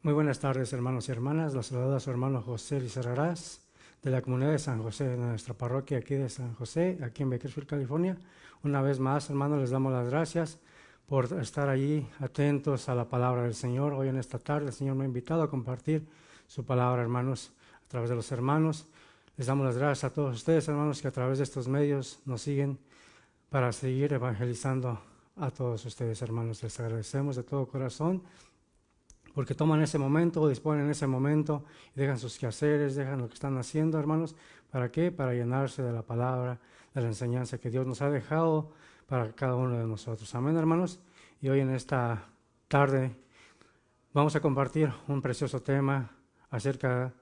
Muy buenas tardes, hermanos y hermanas. Los saluda su hermano José Lizarrarás, de la comunidad de San José, de nuestra parroquia aquí de San José, aquí en Bakersfield, California. Una vez más, hermanos, les damos las gracias por estar allí atentos a la palabra del Señor. Hoy en esta tarde el Señor me ha invitado a compartir su palabra, hermanos, a través de los hermanos. Les damos las gracias a todos ustedes, hermanos, que a través de estos medios nos siguen para seguir evangelizando a todos ustedes, hermanos. Les agradecemos de todo corazón porque toman ese momento, disponen ese momento y dejan sus quehaceres, dejan lo que están haciendo, hermanos. ¿Para qué? Para llenarse de la palabra, de la enseñanza que Dios nos ha dejado para cada uno de nosotros. Amén, hermanos. Y hoy en esta tarde vamos a compartir un precioso tema acerca,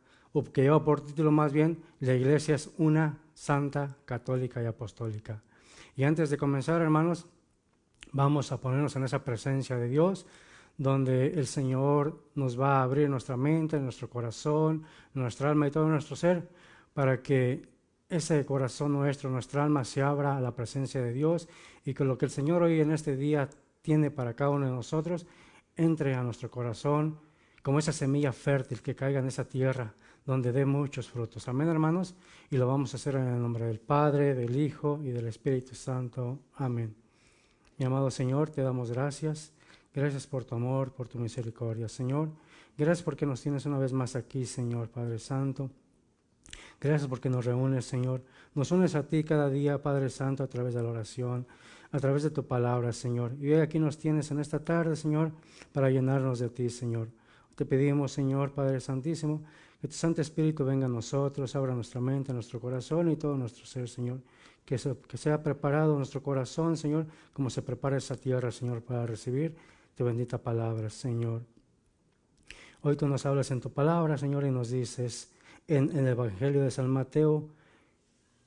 que lleva por título más bien, la iglesia es una, santa, católica y apostólica. Y antes de comenzar, hermanos, vamos a ponernos en esa presencia de Dios, donde el Señor nos va a abrir nuestra mente, nuestro corazón, nuestra alma y todo nuestro ser, para que ese corazón nuestro, nuestra alma se abra a la presencia de Dios y que lo que el Señor hoy en este día tiene para cada uno de nosotros entre a nuestro corazón como esa semilla fértil que caiga en esa tierra donde dé muchos frutos. Amén, hermanos, y lo vamos a hacer en el nombre del Padre, del Hijo y del Espíritu Santo. Amén. Mi amado Señor, te damos gracias. Gracias por tu amor, por tu misericordia, Señor. Gracias porque nos tienes una vez más aquí, Señor, Padre Santo. Gracias porque nos reúnes, Señor. Nos unes a ti cada día, Padre Santo, a través de la oración, a través de tu palabra, Señor. Y hoy aquí nos tienes en esta tarde, Señor, para llenarnos de ti, Señor. Te pedimos, Señor, Padre Santísimo, que tu Santo Espíritu venga a nosotros, abra nuestra mente, nuestro corazón y todo nuestro ser, Señor. Que sea preparado nuestro corazón, Señor, como se prepara esa tierra, Señor, para recibir tu bendita palabra, Señor. Hoy tú nos hablas en tu palabra, Señor, y nos dices en el Evangelio de San Mateo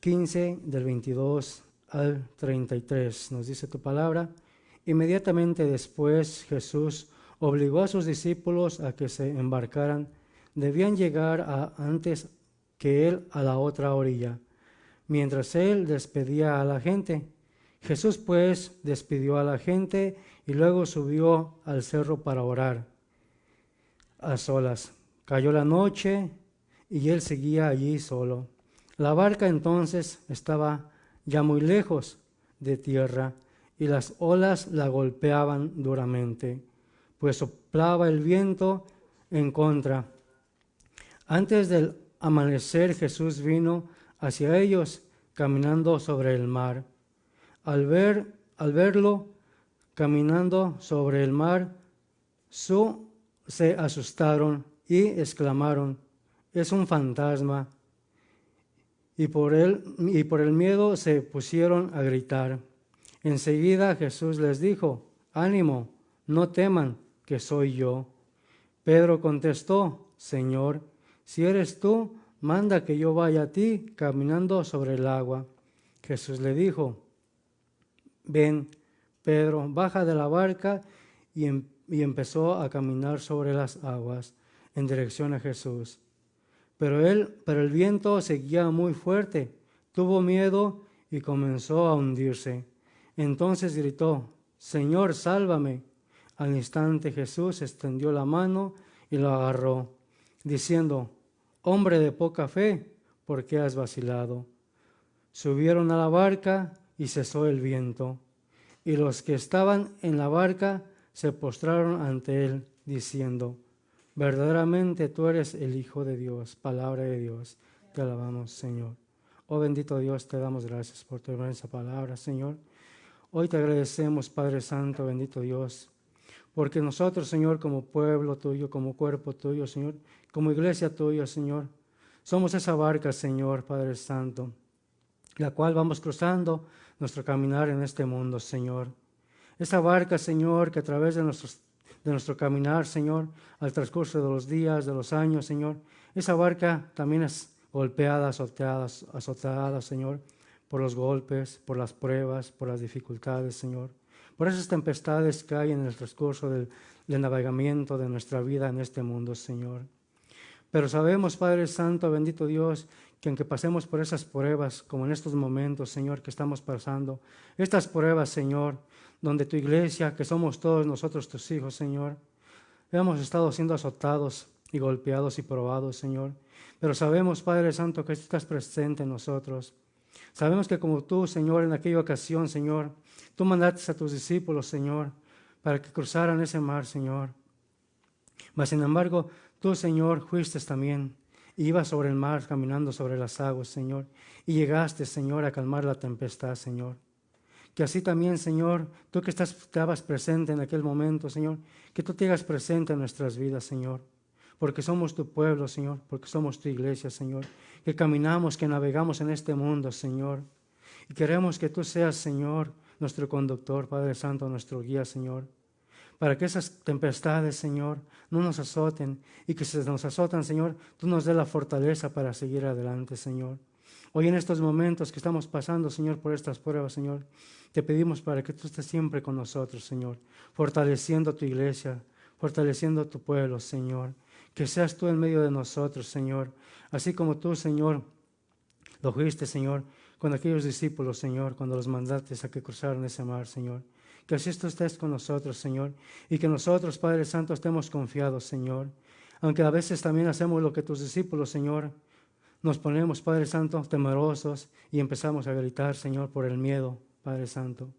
15, del 22 al 33, nos dice tu palabra: inmediatamente después Jesús obligó a sus discípulos a que se embarcaran. Debían llegar antes que él a la otra orilla, mientras él despedía a la gente. Jesús pues despidió a la gente y luego subió al cerro para orar a solas. Cayó la noche y él seguía allí solo. La barca entonces estaba ya muy lejos de tierra y las olas la golpeaban duramente, pues soplaba el viento en contra. Antes del amanecer Jesús vino hacia ellos caminando sobre el mar. Al verlo caminando sobre el mar, se asustaron y exclamaron: es un fantasma. Y por el miedo se pusieron a gritar. Enseguida Jesús les dijo: ánimo, no teman, que soy yo. Pedro contestó: Señor, si eres tú, manda que yo vaya a ti caminando sobre el agua. Jesús le dijo: ven. Pedro baja de la barca y empezó a caminar sobre las aguas en dirección a Jesús. Pero el viento seguía muy fuerte, tuvo miedo y comenzó a hundirse. Entonces gritó: Señor, sálvame. Al instante Jesús extendió la mano y lo agarró, diciendo: hombre de poca fe, ¿por qué has vacilado? Subieron a la barca y cesó el viento. Y los que estaban en la barca se postraron ante él, diciendo: verdaderamente tú eres el Hijo de Dios. Palabra de Dios. Te alabamos, Señor. Oh bendito Dios, te damos gracias por tu hermosa palabra, Señor. Hoy te agradecemos, Padre Santo, bendito Dios, porque nosotros, Señor, como pueblo tuyo, como cuerpo tuyo, Señor, como iglesia tuya, Señor, somos esa barca, Señor, Padre Santo, la cual vamos cruzando nuestro caminar en este mundo, Señor. Esa barca, Señor, que a través de nuestro caminar, Señor, al transcurso de los días, de los años, Señor, esa barca también es golpeada, azotada, Señor, por los golpes, por las pruebas, por las dificultades, Señor, por esas tempestades que hay en el transcurso del navegamiento de nuestra vida en este mundo, Señor. Pero sabemos, Padre Santo, bendito Dios, que aunque pasemos por esas pruebas, como en estos momentos, Señor, que estamos pasando, estas pruebas, Señor, donde tu iglesia, que somos todos nosotros tus hijos, Señor, hemos estado siendo azotados y golpeados y probados, Señor. Pero sabemos, Padre Santo, que tú estás presente en nosotros. Sabemos que como tú, Señor, en aquella ocasión, Señor, tú mandaste a tus discípulos, Señor, para que cruzaran ese mar, Señor. Mas, sin embargo, tú, Señor, fuiste también. Ibas sobre el mar, caminando sobre las aguas, Señor. Y llegaste, Señor, a calmar la tempestad, Señor. Que así también, Señor, tú que estabas presente en aquel momento, Señor, que tú te hagas presente en nuestras vidas, Señor. Porque somos tu pueblo, Señor, porque somos tu iglesia, Señor. Que caminamos, que navegamos en este mundo, Señor. Y queremos que tú seas, Señor, nuestro conductor, Padre Santo, nuestro guía, Señor. Para que esas tempestades, Señor, no nos azoten. Y que si nos azotan, Señor, tú nos dé la fortaleza para seguir adelante, Señor. Hoy en estos momentos que estamos pasando, Señor, por estas pruebas, Señor, te pedimos para que tú estés siempre con nosotros, Señor, fortaleciendo tu iglesia, fortaleciendo tu pueblo, Señor. Que seas tú en medio de nosotros, Señor, así como tú, Señor, lo fuiste, Señor, con aquellos discípulos, Señor, cuando los mandaste a que cruzaran ese mar, Señor. Que así tú estés con nosotros, Señor, y que nosotros, Padre Santo, estemos confiados, Señor. Aunque a veces también hacemos lo que tus discípulos, Señor, nos ponemos, Padre Santo, temerosos y empezamos a gritar, Señor, por el miedo, Padre Santo.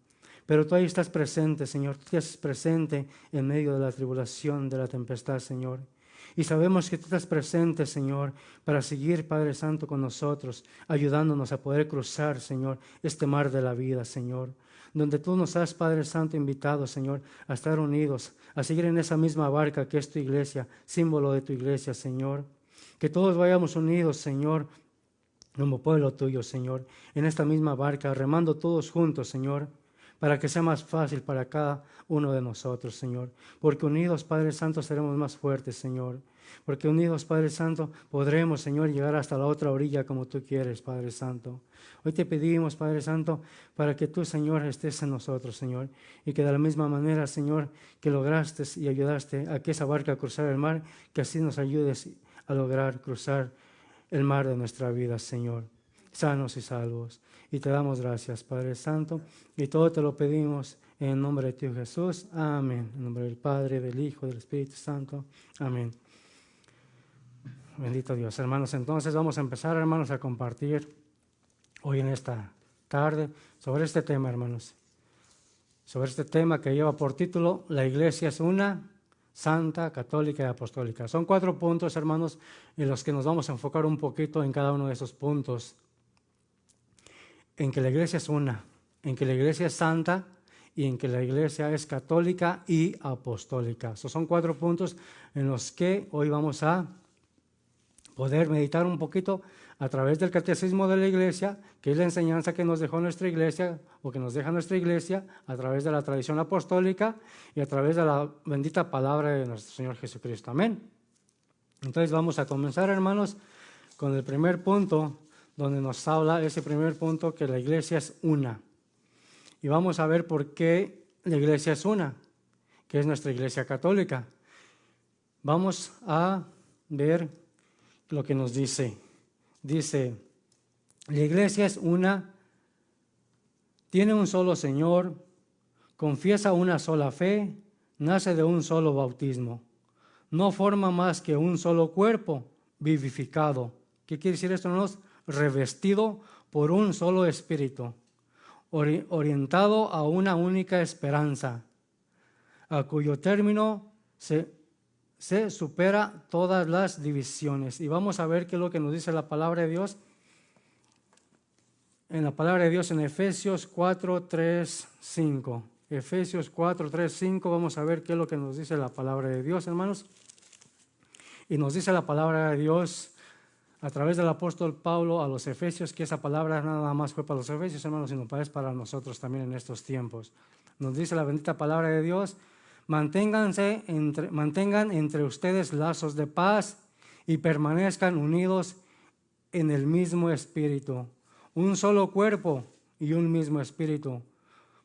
Pero tú ahí estás presente, Señor, tú estás presente en medio de la tribulación, de la tempestad, Señor. Y sabemos que tú estás presente, Señor, para seguir, Padre Santo, con nosotros, ayudándonos a poder cruzar, Señor, este mar de la vida, Señor. Donde tú nos has, Padre Santo, invitado, Señor, a estar unidos, a seguir en esa misma barca que es tu iglesia, símbolo de tu iglesia, Señor. Que todos vayamos unidos, Señor, como pueblo tuyo, Señor, en esta misma barca, remando todos juntos, Señor, para que sea más fácil para cada uno de nosotros, Señor. Porque unidos, Padre Santo, seremos más fuertes, Señor. Porque unidos, Padre Santo, podremos, Señor, llegar hasta la otra orilla como tú quieres, Padre Santo. Hoy te pedimos, Padre Santo, para que tú, Señor, estés en nosotros, Señor. Y que de la misma manera, Señor, que lograste y ayudaste a que esa barca cruzara el mar, que así nos ayudes a lograr cruzar el mar de nuestra vida, Señor, sanos y salvos. Y te damos gracias, Padre Santo, y todo te lo pedimos en el nombre de ti, Jesús. Amén. En nombre del Padre, del Hijo, del Espíritu Santo. Amén. Bendito Dios. Hermanos, entonces vamos a empezar, hermanos, a compartir hoy en esta tarde sobre este tema, hermanos. Sobre este tema que lleva por título, La Iglesia es una, santa, católica y apostólica. Son 4 puntos, hermanos, en los que nos vamos a enfocar un poquito en cada uno de esos puntos. En que la iglesia es una, en que la iglesia es santa y en que la iglesia es católica y apostólica. Esos son 4 puntos en los que hoy vamos a poder meditar un poquito a través del catecismo de la iglesia, que es la enseñanza que nos dejó nuestra iglesia o que nos deja nuestra iglesia a través de la tradición apostólica y a través de la bendita palabra de nuestro Señor Jesucristo. Amén. Entonces vamos a comenzar, hermanos, con el primer punto, donde nos habla ese primer punto, que la iglesia es una. Y vamos a ver por qué la iglesia es una, que es nuestra iglesia católica. Vamos a ver lo que nos dice. Dice, la iglesia es una, tiene un solo Señor, confiesa una sola fe, nace de un solo bautismo. No forma más que un solo cuerpo vivificado. ¿Qué quiere decir esto, hermanos? Revestido por un solo espíritu, orientado a una única esperanza, a cuyo término se supera todas las divisiones. Y vamos a ver qué es lo que nos dice la palabra de Dios. En la palabra de Dios en Efesios 4, 3, 5. Efesios 4, 3, 5. Vamos a ver qué es lo que nos dice la palabra de Dios, hermanos. Y nos dice la palabra de Dios a través del apóstol Pablo a los Efesios, que esa palabra nada más fue para los Efesios, hermanos, sino para nosotros también en estos tiempos. Nos dice la bendita palabra de Dios, mantengan entre ustedes lazos de paz y permanezcan unidos en el mismo espíritu, un solo cuerpo y un mismo espíritu,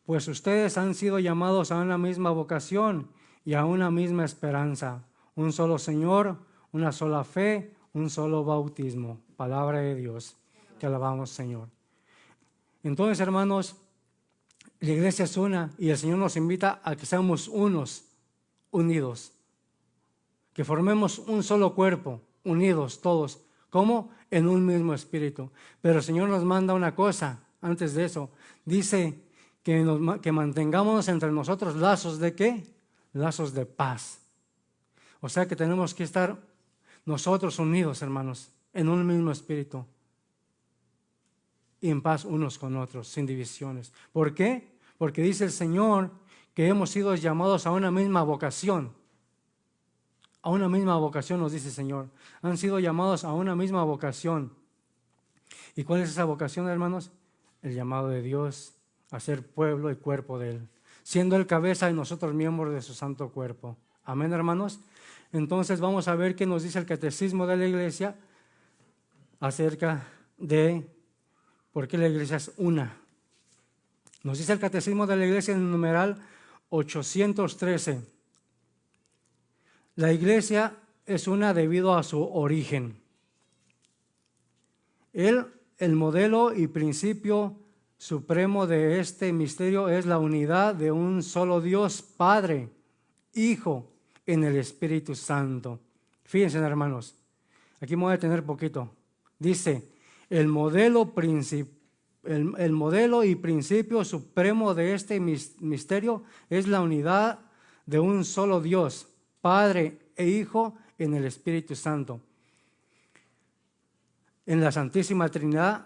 pues ustedes han sido llamados a una misma vocación y a una misma esperanza, un solo Señor, una sola fe, un solo bautismo. Palabra de Dios, que alabamos, Señor. Entonces, hermanos, la iglesia es una y el Señor nos invita a que seamos unidos. que formemos un solo cuerpo, unidos todos. ¿Cómo? En un mismo espíritu. Pero el Señor nos manda una cosa antes de eso. Dice que mantengamos entre nosotros lazos ¿de qué? Lazos de paz. O sea que tenemos que estar nosotros unidos, hermanos, en un mismo espíritu y en paz unos con otros, sin divisiones. ¿Por qué? Porque dice el Señor que hemos sido llamados a una misma vocación. A una misma vocación nos dice el Señor. Han sido llamados a una misma vocación. ¿Y cuál es esa vocación, hermanos? El llamado de Dios a ser pueblo y cuerpo de Él, siendo Él cabeza y nosotros miembros de su santo cuerpo. Amén, hermanos. Entonces vamos a ver qué nos dice el catecismo de la iglesia acerca de por qué la iglesia es una. Nos dice el catecismo de la iglesia en el numeral 813. La iglesia es una debido a su origen. El modelo y principio supremo de este misterio es la unidad de un solo Dios, Padre, Hijo, en el Espíritu Santo. Fíjense, hermanos, aquí me voy a detener poquito. Dice, el modelo y principio supremo de este misterio es la unidad de un solo Dios, Padre e Hijo en el Espíritu Santo, en la Santísima Trinidad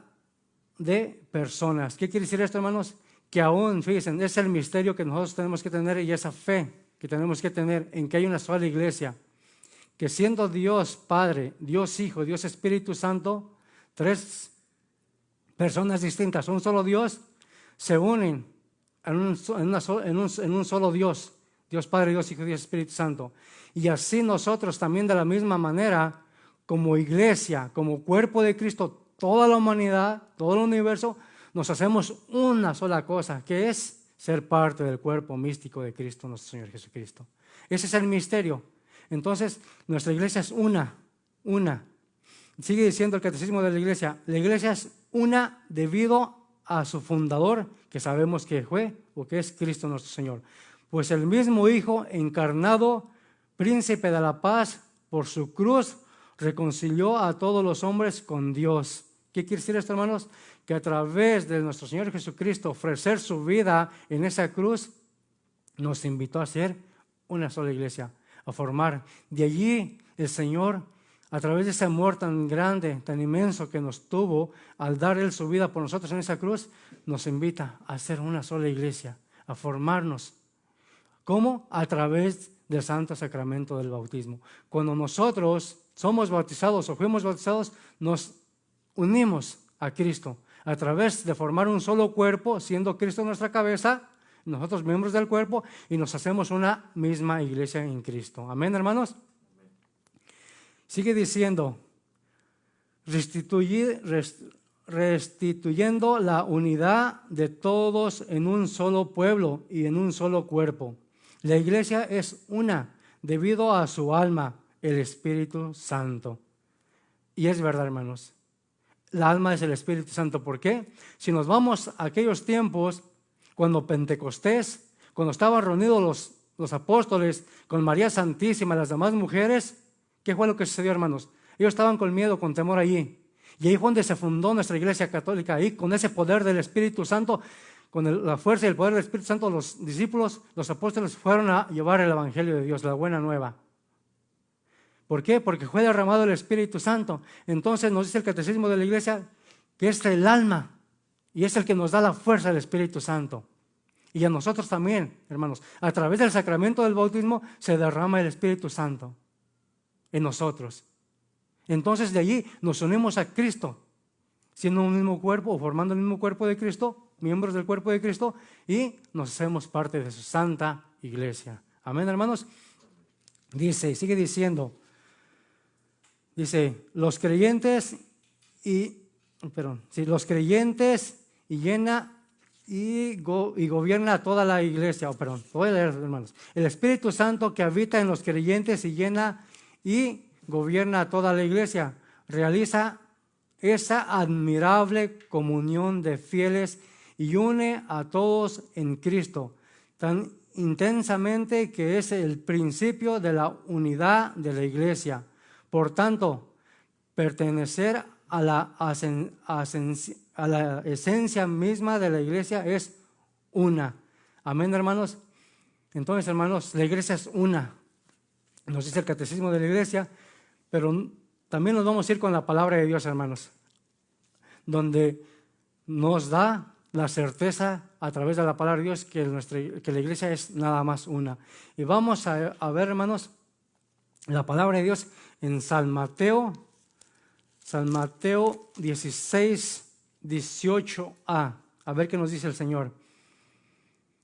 de personas. ¿Qué quiere decir esto, hermanos? Que aún, fíjense, es el misterio que nosotros tenemos que tener y esa fe que tenemos que tener en que hay una sola iglesia, que siendo Dios Padre, Dios Hijo, Dios Espíritu Santo, tres personas distintas, un solo Dios, se unen en un solo Dios, Dios Padre, Dios Hijo, Dios Espíritu Santo. Y así nosotros también de la misma manera, como iglesia, como cuerpo de Cristo, toda la humanidad, todo el universo, nos hacemos una sola cosa, que es ser parte del cuerpo místico de Cristo, nuestro Señor Jesucristo. Ese es el misterio. Entonces, nuestra iglesia es una. Sigue diciendo el catecismo de la iglesia es una debido a su fundador, que sabemos que fue o que es Cristo nuestro Señor. Pues el mismo Hijo encarnado, príncipe de la paz, por su cruz, reconcilió a todos los hombres con Dios. ¿Qué quiere decir esto, hermanos? Que a través de nuestro Señor Jesucristo ofrecer su vida en esa cruz, nos invitó a ser una sola iglesia, a formar. De allí el Señor, a través de ese amor tan grande, tan inmenso que nos tuvo, al dar Él su vida por nosotros en esa cruz, nos invita a ser una sola iglesia, a formarnos. ¿Cómo? A través del santo sacramento del bautismo. Cuando nosotros somos bautizados o fuimos bautizados, nos unimos a Cristo a través de formar un solo cuerpo, siendo Cristo nuestra cabeza, nosotros miembros del cuerpo, y nos hacemos una misma iglesia en Cristo. Amén, hermanos. Sigue diciendo, restituyendo la unidad de todos en un solo pueblo y en un solo cuerpo. La iglesia es una debido a su alma, el Espíritu Santo. Y es verdad, hermanos. La alma es el Espíritu Santo. ¿Por qué? Si nos vamos a aquellos tiempos, cuando Pentecostés, cuando estaban reunidos los apóstoles con María Santísima y las demás mujeres, ¿qué fue lo que sucedió, hermanos? Ellos estaban con miedo, con temor allí. Y ahí fue donde se fundó nuestra iglesia católica. Ahí, con ese poder del Espíritu Santo, con la fuerza y el poder del Espíritu Santo, los discípulos, los apóstoles fueron a llevar el Evangelio de Dios, la buena nueva. ¿Por qué? Porque fue derramado el Espíritu Santo. Entonces nos dice el catecismo de la iglesia que es el alma y es el que nos da la fuerza del Espíritu Santo. Y a nosotros también, hermanos, a través del sacramento del bautismo se derrama el Espíritu Santo en nosotros. Entonces de allí nos unimos a Cristo, siendo un mismo cuerpo o formando el mismo cuerpo de Cristo, miembros del cuerpo de Cristo, y nos hacemos parte de su santa iglesia. Amén, hermanos. Sigue diciendo, los creyentes llena y gobierna a toda la iglesia. Voy a leer, hermanos. El Espíritu Santo que habita en los creyentes y llena y gobierna a toda la iglesia, realiza esa admirable comunión de fieles y une a todos en Cristo, tan intensamente que es el principio de la unidad de la iglesia. Por tanto, pertenecer a la esencia misma de la iglesia es una. Amén, hermanos. Entonces, hermanos, la iglesia es una. Nos dice el catecismo de la iglesia, pero también nos vamos a ir con la palabra de Dios, hermanos, donde nos da la certeza a través de la palabra de Dios que la iglesia es nada más una. Y vamos a ver, hermanos, la palabra de Dios en San Mateo 16, 18a. A ver qué nos dice el Señor.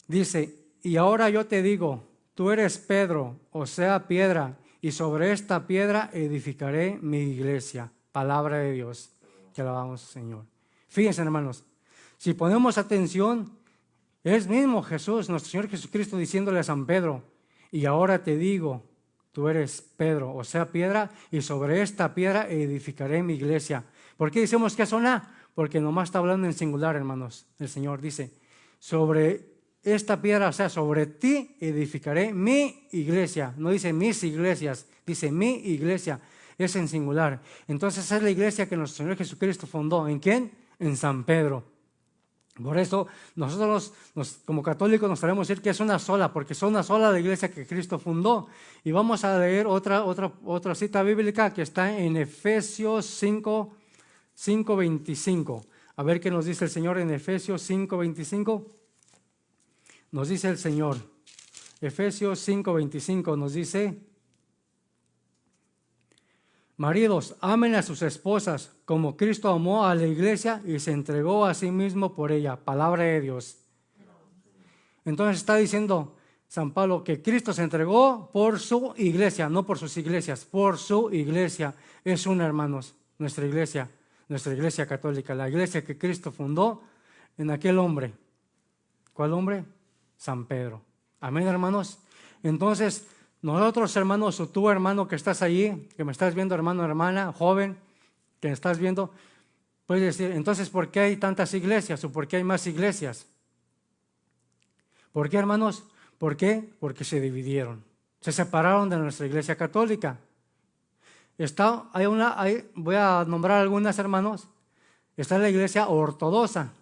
Dice: y ahora yo te digo, tú eres Pedro, o sea, piedra, y sobre esta piedra edificaré mi iglesia. Palabra de Dios. Que alabamos, Señor. Fíjense, hermanos, si ponemos atención, es mismo Jesús, nuestro Señor Jesucristo, diciéndole a San Pedro: y ahora te digo, tú eres Pedro, o sea, piedra, y sobre esta piedra edificaré mi iglesia. ¿Por qué decimos que es una? Porque nomás está hablando en singular, hermanos. El Señor dice: sobre esta piedra, o sea, sobre ti edificaré mi iglesia. No dice mis iglesias, dice mi iglesia. Es en singular. Entonces es la iglesia que nuestro Señor Jesucristo fundó. ¿En quién? En San Pedro. Por eso nosotros como católicos nos sabemos decir que es una sola, porque es una sola la iglesia que Cristo fundó. Y vamos a leer otra cita bíblica que está en Efesios 5:25. A ver qué nos dice el Señor en Efesios 5:25. Nos dice el Señor, Efesios 5:25 nos dice: maridos, amen a sus esposas como Cristo amó a la iglesia y se entregó a sí mismo por ella. Palabra de Dios. Entonces está diciendo San Pablo que Cristo se entregó por su iglesia, no por sus iglesias, por su iglesia. Es una, hermanos, nuestra iglesia católica, la iglesia que Cristo fundó en aquel hombre. ¿Cuál hombre? San Pedro. Amén, hermanos. Entonces, nosotros, hermanos, o tú, hermano, que estás allí, que me estás viendo, hermano, hermana, joven, que me estás viendo, puedes decir: entonces, ¿por qué hay tantas iglesias o por qué hay más iglesias? ¿Por qué, hermanos? ¿Por qué? Porque se dividieron, se separaron de nuestra iglesia católica. Voy a nombrar algunas, hermanos. Está la iglesia ortodoxa,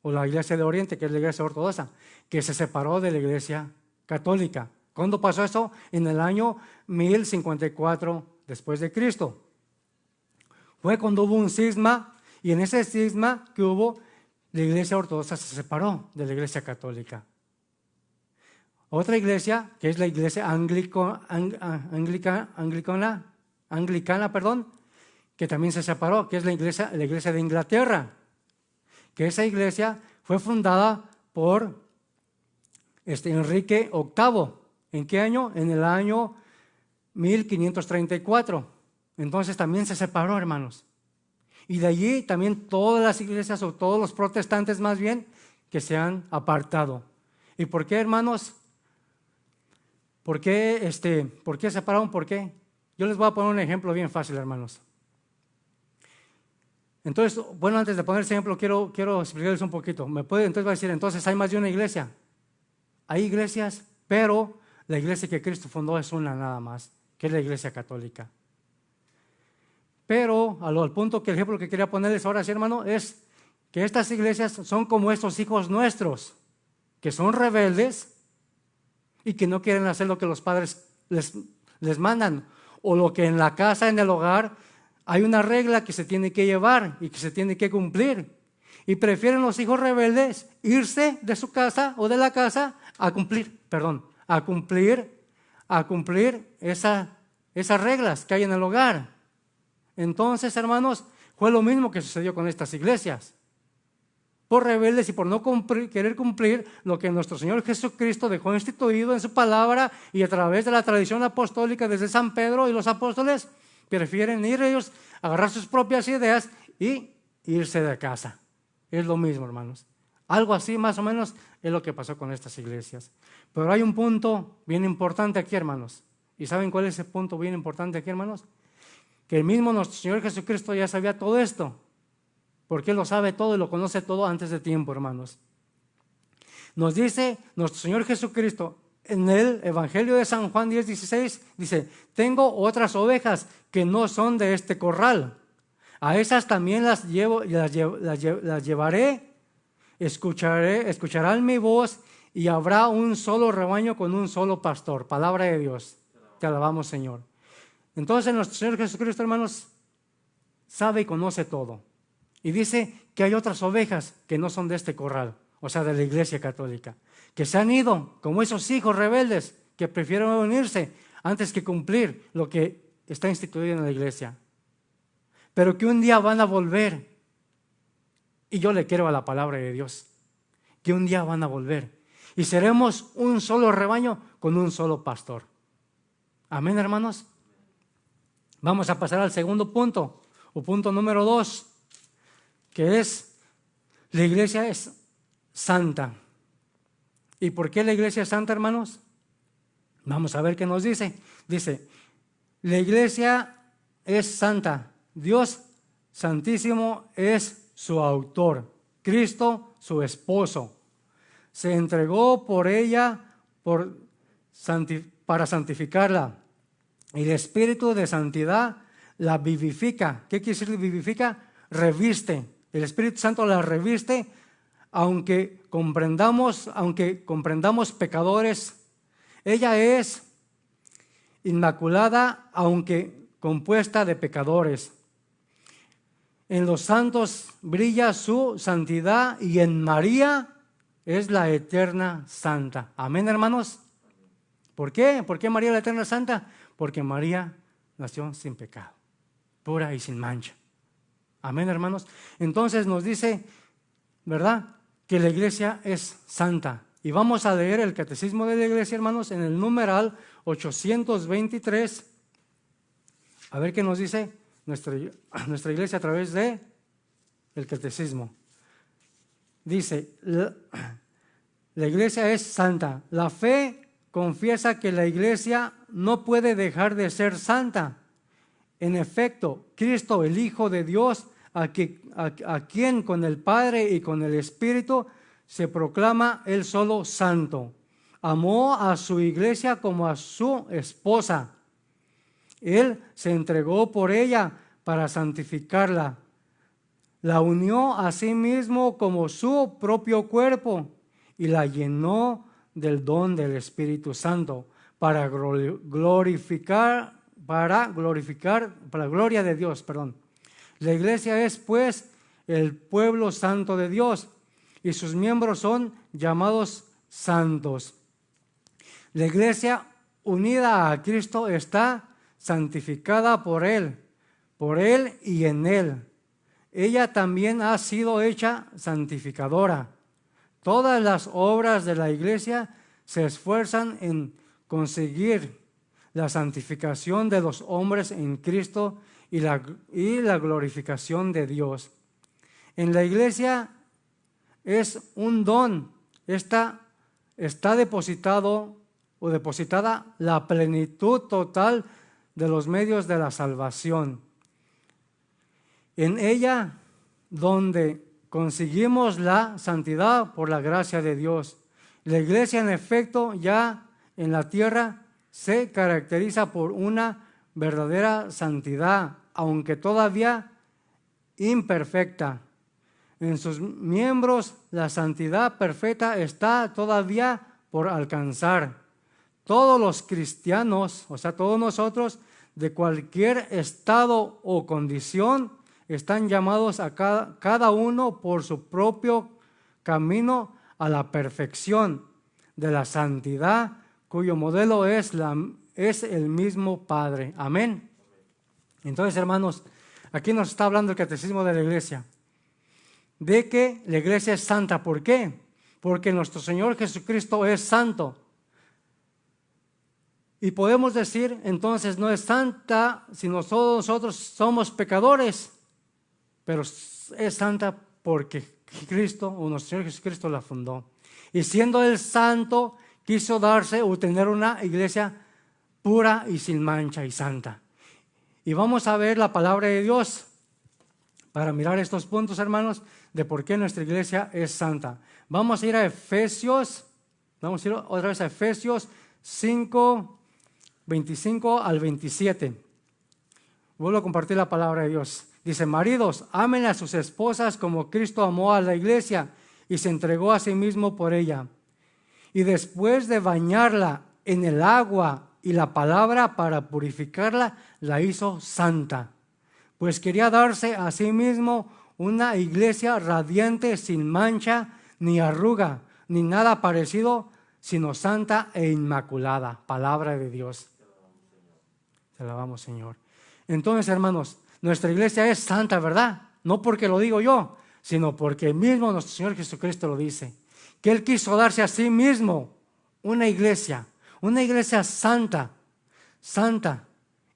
o la iglesia de Oriente, que es la iglesia ortodoxa, que se separó de la iglesia católica. ¿Cuándo pasó eso? En el año 1054 después de Cristo. Fue cuando hubo un cisma, y en ese cisma que hubo, la iglesia ortodoxa se separó de la iglesia católica. Otra iglesia, que es la iglesia anglicana, que también se separó, que es la iglesia de Inglaterra, que esa iglesia fue fundada por Enrique VIII. ¿En qué año? En el año 1534. Entonces también se separó, hermanos. Y de allí también todas las iglesias, o todos los protestantes más bien, que se han apartado. ¿Y por qué, hermanos? ¿Por qué separaron? ¿Por qué? Yo les voy a poner un ejemplo bien fácil, hermanos. Entonces, bueno, antes de poner ese ejemplo, quiero explicarles un poquito. Entonces va a decir: entonces hay más de una iglesia. Hay iglesias, pero la iglesia que Cristo fundó es una nada más, que es la iglesia católica. Pero al punto que el ejemplo que quería ponerles ahora, sí, hermano, es que estas iglesias son como estos hijos nuestros, que son rebeldes y que no quieren hacer lo que los padres les mandan, o lo que en la casa, en el hogar, hay una regla que se tiene que llevar y que se tiene que cumplir. Y prefieren los hijos rebeldes irse de su casa o de la casa a cumplir esas reglas que hay en el hogar. Entonces, hermanos, fue lo mismo que sucedió con estas iglesias. Por rebeldes y por no querer cumplir lo que nuestro Señor Jesucristo dejó instituido en su palabra y a través de la tradición apostólica desde San Pedro y los apóstoles, prefieren ir ellos, agarrar sus propias ideas y irse de casa. Es lo mismo, hermanos. Algo así más o menos es lo que pasó con estas iglesias. Pero hay un punto bien importante aquí, hermanos. ¿Y saben cuál es ese punto bien importante aquí, hermanos? Que el mismo nuestro Señor Jesucristo ya sabía todo esto, porque Él lo sabe todo y lo conoce todo antes de tiempo, hermanos. Nos dice nuestro Señor Jesucristo en el Evangelio de San Juan 10:16, dice: tengo otras ovejas que no son de este corral. A esas también las llevaré, escucharán mi voz, y habrá un solo rebaño con un solo pastor. Palabra de Dios. Te alabamos, Señor. Entonces nuestro Señor Jesucristo, hermanos, sabe y conoce todo. Y dice que hay otras ovejas que no son de este corral, o sea, de la Iglesia Católica, que se han ido como esos hijos rebeldes que prefieren unirse antes que cumplir lo que está instituido en la Iglesia. Pero que un día van a volver. Y yo le quiero a la palabra de Dios, que un día van a volver. Y seremos un solo rebaño con un solo pastor. Amén, hermanos. Vamos a pasar al segundo punto, o punto número 2, que es: la iglesia es santa. ¿Y por qué la iglesia es santa, hermanos? Vamos a ver qué nos dice. Dice: la iglesia es santa. Dios santísimo es su autor. Cristo, su esposo, se entregó por ella para santificarla. Y el espíritu de santidad la vivifica. ¿Qué quiere decir vivifica? Reviste. El Espíritu Santo la reviste, aunque comprendamos pecadores. Ella es inmaculada, aunque compuesta de pecadores. En los santos brilla su santidad, y en María es la eterna santa. Amén, hermanos. ¿Por qué? ¿Por qué María la eterna santa? Porque María nació sin pecado, pura y sin mancha. Amén, hermanos. Entonces nos dice, ¿verdad?, que la iglesia es santa. Y vamos a leer el catecismo de la iglesia, hermanos, en el numeral 823. A ver qué nos dice nuestra iglesia a través de el catecismo. Dice: la iglesia es santa. La fe confiesa que la iglesia no puede dejar de ser santa. En efecto, Cristo, el Hijo de Dios, a quien con el Padre y con el Espíritu se proclama Él solo santo, amó a su iglesia como a su esposa. Él se entregó por ella para santificarla. La unió a sí mismo como su propio cuerpo y la llenó del don del Espíritu Santo para glorificar, para gloria de Dios, La iglesia es, pues, el pueblo santo de Dios, y sus miembros son llamados santos. La iglesia unida a Cristo está santificada por Él y en Él. Ella también ha sido hecha santificadora. Todas las obras de la iglesia se esfuerzan en conseguir la santificación de los hombres en Cristo y la glorificación de Dios. En la iglesia es un don. Está depositado o depositada la plenitud total de los medios de la salvación. En ella, donde conseguimos la santidad por la gracia de Dios. La iglesia, en efecto, ya en la tierra se caracteriza por una verdadera santidad, aunque todavía imperfecta. En sus miembros la santidad perfecta está todavía por alcanzar. Todos los cristianos, o sea, todos nosotros, de cualquier estado o condición, están llamados a cada uno por su propio camino a la perfección de la santidad, cuyo modelo es el mismo Padre. Amén. Entonces, hermanos, aquí nos está hablando el catecismo de la iglesia, de que la iglesia es santa. ¿Por qué? Porque nuestro Señor Jesucristo es santo. Y podemos decir, entonces, no es santa si nosotros somos pecadores, pero es santa porque Cristo, o nuestro Señor Jesucristo, la fundó. Y siendo Él santo, quiso darse o tener una iglesia pura y sin mancha y santa. Y vamos a ver la palabra de Dios para mirar estos puntos, hermanos, de por qué nuestra iglesia es santa. Vamos a ir a Efesios, vamos a ir otra vez a Efesios 5, 25 al 27. Vuelvo a compartir la palabra de Dios. Dice: maridos, amen a sus esposas como Cristo amó a la iglesia y se entregó a sí mismo por ella. Y después de bañarla en el agua y la palabra para purificarla, la hizo santa, pues quería darse a sí mismo una iglesia radiante, sin mancha, ni arruga, ni nada parecido, sino santa e inmaculada. Palabra de Dios. Te alabamos, Señor. Entonces, hermanos, nuestra iglesia es santa, ¿verdad? No porque lo digo yo, sino porque mismo nuestro Señor Jesucristo lo dice, que Él quiso darse a sí mismo una iglesia santa, santa,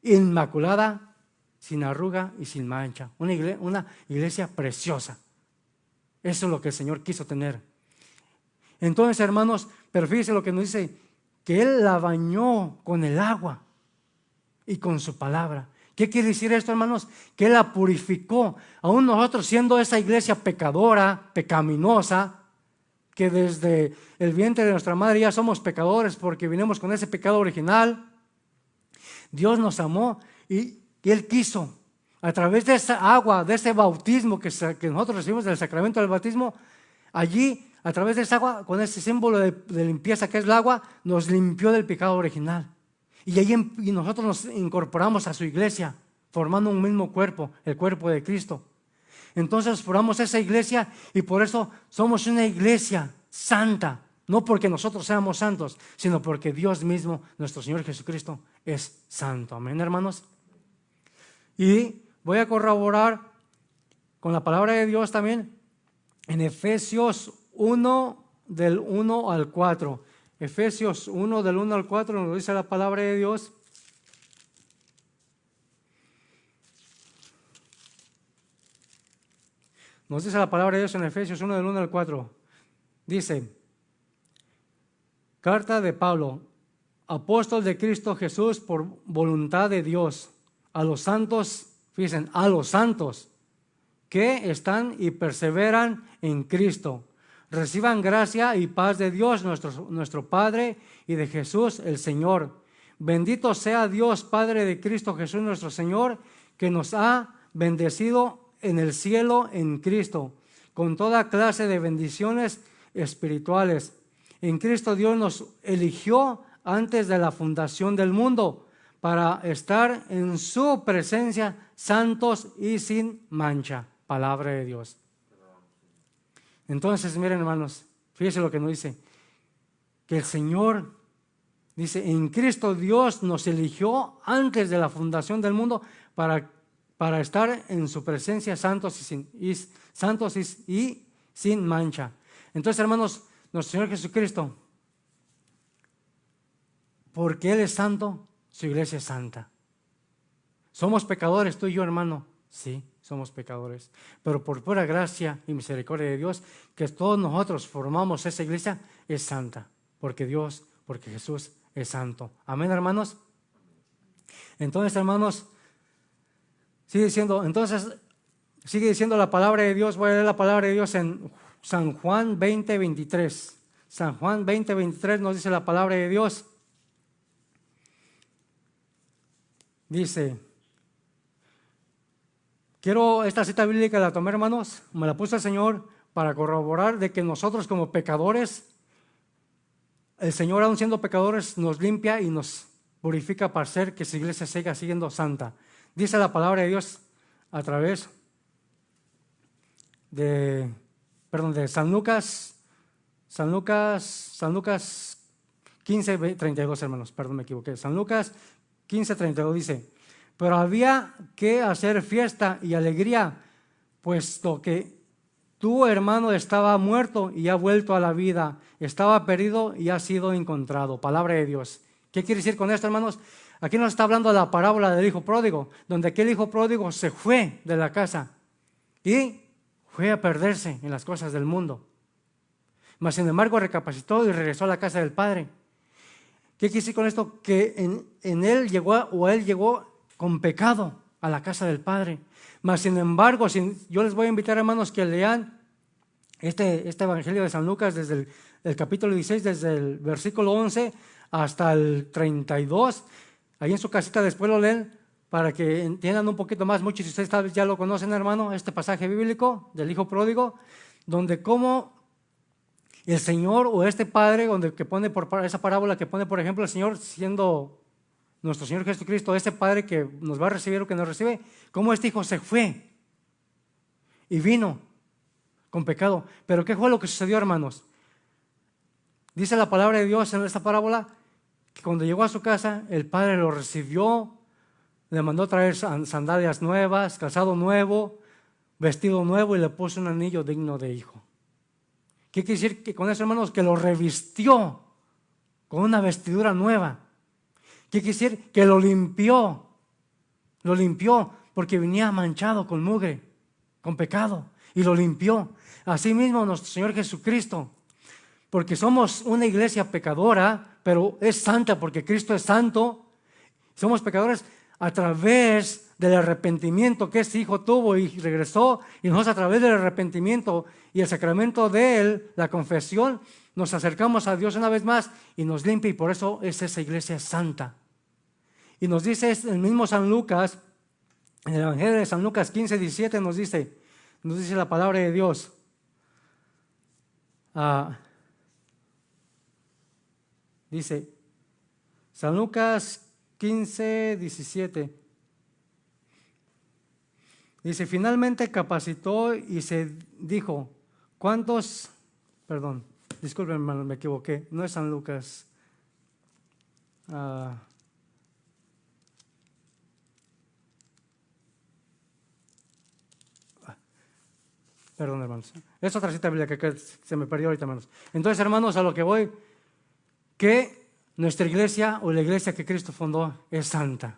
inmaculada, sin arruga y sin mancha. Una iglesia preciosa. Eso es lo que el Señor quiso tener. Entonces, hermanos, pero fíjense lo que nos dice, que Él la bañó con el agua y con su palabra. ¿Qué quiere decir esto, hermanos? Que Él la purificó. Aún nosotros, siendo esa iglesia pecadora, pecaminosa, que desde el vientre de nuestra madre ya somos pecadores porque vinimos con ese pecado original, Dios nos amó y Él quiso, a través de esa agua, de ese bautismo que nosotros recibimos del sacramento del bautismo, allí, a través de esa agua, con ese símbolo de limpieza que es el agua, nos limpió del pecado original. Y nosotros nos incorporamos a su iglesia, formando un mismo cuerpo, el cuerpo de Cristo. Entonces formamos esa iglesia y por eso somos una iglesia santa. No porque nosotros seamos santos, sino porque Dios mismo, nuestro Señor Jesucristo, es santo. Amén, hermanos. Y voy a corroborar con la palabra de Dios también en Efesios 1, del 1 al 4. Efesios 1, del 1 al 4 nos dice la palabra de Dios. Nos dice la palabra de Dios en Efesios 1, del 1 al 4. Dice: carta de Pablo, apóstol de Cristo Jesús por voluntad de Dios, a los santos, fíjense, a los santos que están y perseveran en Cristo. Reciban gracia y paz de Dios nuestro Padre y de Jesús el Señor. Bendito sea Dios, Padre de Cristo Jesús nuestro Señor, que nos ha bendecido en el cielo en Cristo, con toda clase de bendiciones espirituales. En Cristo Dios nos eligió antes de la fundación del mundo para estar en su presencia santos y sin mancha. Palabra de Dios. Entonces, miren, hermanos, fíjense lo que nos dice, que el Señor dice: en Cristo Dios nos eligió antes de la fundación del mundo para estar en su presencia santos y sin mancha. Entonces, hermanos, nuestro Señor Jesucristo, porque Él es santo, su iglesia es santa. ¿Somos pecadores tú y yo, hermano? Sí, somos pecadores, pero por pura gracia y misericordia de Dios, que todos nosotros formamos esa iglesia, es santa, porque Jesús es santo. Amén, hermanos. Entonces, hermanos, sigue diciendo la palabra de Dios. Voy a leer la palabra de Dios en San Juan 20, 23. San Juan 20, 23 nos dice la palabra de Dios. Dice, esta cita bíblica la tomé, hermanos, me la puso el Señor para corroborar de que nosotros como pecadores, el Señor, aun siendo pecadores, nos limpia y nos purifica para hacer que su iglesia siga siendo santa. Dice la palabra de Dios a través de San Lucas 15, 32, hermanos, perdón, me equivoqué. San Lucas 15, 32 dice: pero había que hacer fiesta y alegría, puesto que tu hermano estaba muerto y ha vuelto a la vida, estaba perdido y ha sido encontrado. Palabra de Dios. ¿Qué quiere decir con esto, hermanos? Aquí nos está hablando de la parábola del hijo pródigo, donde aquel hijo pródigo se fue de la casa y fue a perderse en las cosas del mundo. Mas sin embargo recapacitó y regresó a la casa del Padre. ¿Qué quiere decir con esto? Que él llegó con pecado a la casa del Padre. Mas sin embargo, yo les voy a invitar, hermanos, que lean este Evangelio de San Lucas desde el capítulo 16, desde el versículo 11 hasta el 32. Ahí en su casita después lo leen para que entiendan un poquito más. Muchos de ustedes tal vez ya lo conocen, hermano, este pasaje bíblico del hijo pródigo, donde cómo el Señor o este Padre, que pone por esa parábola que pone, por ejemplo, el Señor siendo nuestro Señor Jesucristo, ese Padre que nos va a recibir o que nos recibe, cómo este hijo se fue y vino con pecado. Pero ¿qué fue lo que sucedió, hermanos? Dice la palabra de Dios en esta parábola que cuando llegó a su casa, el Padre lo recibió, le mandó traer sandalias nuevas, calzado nuevo, vestido nuevo y le puso un anillo digno de hijo. ¿Qué quiere decir que con eso, hermanos? Que lo revistió con una vestidura nueva. ¿Qué quiere decir? Que lo limpió porque venía manchado con mugre, con pecado, y lo limpió. Asimismo nuestro Señor Jesucristo, porque somos una iglesia pecadora, pero es santa porque Cristo es santo. Somos pecadores a través del arrepentimiento que ese hijo tuvo y regresó, y nosotros a través del arrepentimiento y el sacramento de él, la confesión, nos acercamos a Dios una vez más y nos limpia, y por eso es esa iglesia santa. Y nos dice el mismo San Lucas, en el Evangelio de San Lucas 15, 17 nos dice la palabra de Dios. Dice San Lucas 15, 17. Dice, finalmente capacitó y se dijo, disculpen, hermano, me equivoqué, no es San Lucas. Perdón, hermanos. Es otra cita bíblica que se me perdió ahorita, hermanos. Entonces, hermanos, a lo que voy, que nuestra iglesia o la iglesia que Cristo fundó es santa.